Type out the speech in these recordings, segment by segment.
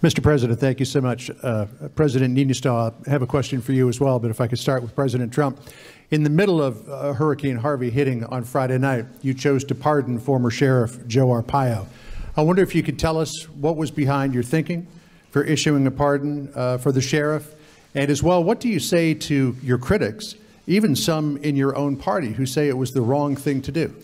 Mr. President, thank you so much. President Niinistö, I have a question for you as well, but if I could start with President Trump. In the middle of Hurricane Harvey hitting on Friday night, you chose to pardon former Sheriff Joe Arpaio. I wonder if you could tell us what was behind your thinking for issuing a pardon for the sheriff, and as well, what do you say to your critics, even some in your own party, who say it was the wrong thing to do?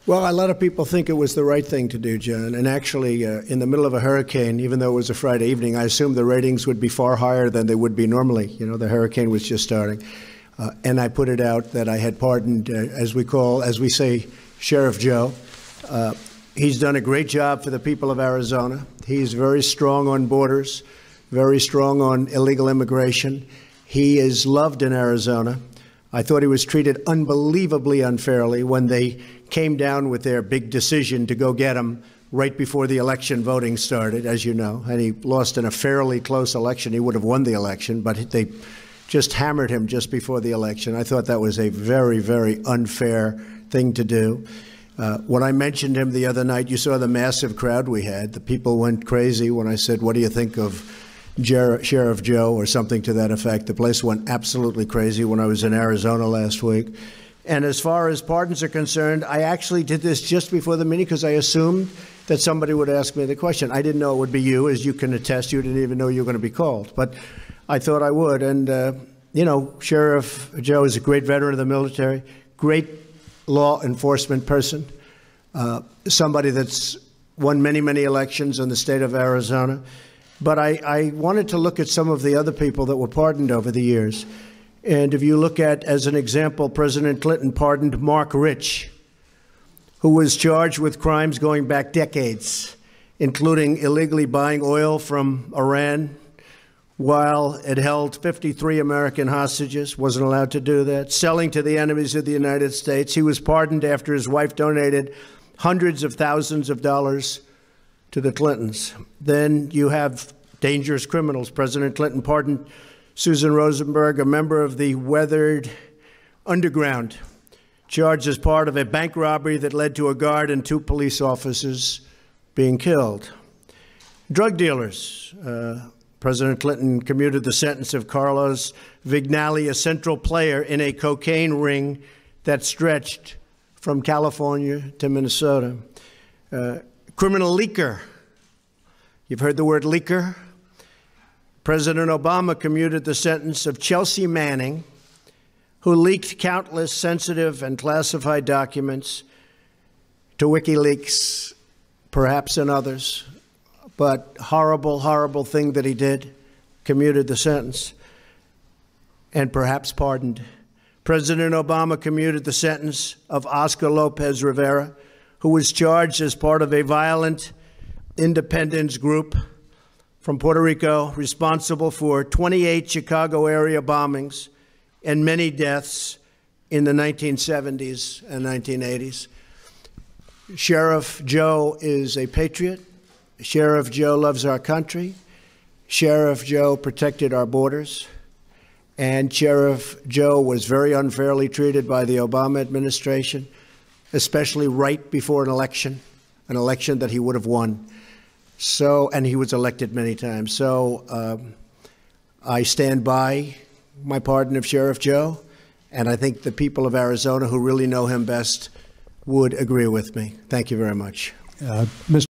Well, a lot of people think it was the right thing to do, John. And actually, in the middle of a hurricane, even though it was a Friday evening, I assumed the ratings would be far higher than they would be normally. You know, the hurricane was just starting. And I put it out that I had pardoned, as we say, Sheriff Joe. He's done a great job for the people of Arizona. He's very strong on borders, very strong on illegal immigration. He is loved in Arizona. I thought he was treated unbelievably unfairly when they came down with their big decision to go get him right before the election voting started, as you know, and he lost in a fairly close election. He would have won the election, but they just hammered him just before the election. I thought that was a very, very unfair thing to do. When I mentioned him the other night, you saw the massive crowd we had. The people went crazy when I said, what do you think of Sheriff Joe, or something to that effect. The place went absolutely crazy when I was in Arizona last week. And as far as pardons are concerned, I actually did this just before the meeting because I assumed that somebody would ask me the question. I didn't know it would be you, as you can attest. You didn't even know you were going to be called. But I thought I would. And, you know, Sheriff Joe is a great veteran of the military, great law enforcement person, somebody that's won many, many elections in the state of Arizona. But I wanted to look at some of the other people that were pardoned over the years. And if you look at, as an example, President Clinton pardoned Mark Rich, who was charged with crimes going back decades, including illegally buying oil from Iran while it held 53 American hostages, wasn't allowed to do that, selling to the enemies of the United States. He was pardoned after his wife donated hundreds of thousands of dollars to the Clintons. Then you have dangerous criminals. President Clinton pardoned Susan Rosenberg, a member of the weathered underground, charged as part of a bank robbery that led to a guard and 2 police officers being killed. Drug dealers. President Clinton commuted the sentence of Carlos Vignali, a central player in a cocaine ring that stretched from California to Minnesota. Criminal leaker. You've heard the word leaker? President Obama commuted the sentence of Chelsea Manning, who leaked countless sensitive and classified documents to WikiLeaks, perhaps and others, but horrible, horrible thing that he did, commuted the sentence, and perhaps pardoned. President Obama commuted the sentence of Oscar Lopez Rivera, who was charged as part of a violent independence group from Puerto Rico, responsible for 28 Chicago area bombings and many deaths in the 1970s and 1980s. Sheriff Joe is a patriot. Sheriff Joe loves our country. Sheriff Joe protected our borders. And Sheriff Joe was very unfairly treated by the Obama administration, especially right before an election that he would have won. So, and he was elected many times. So I stand by my pardon of Sheriff Joe, and I think the people of Arizona who really know him best would agree with me. Thank you very much. Mr.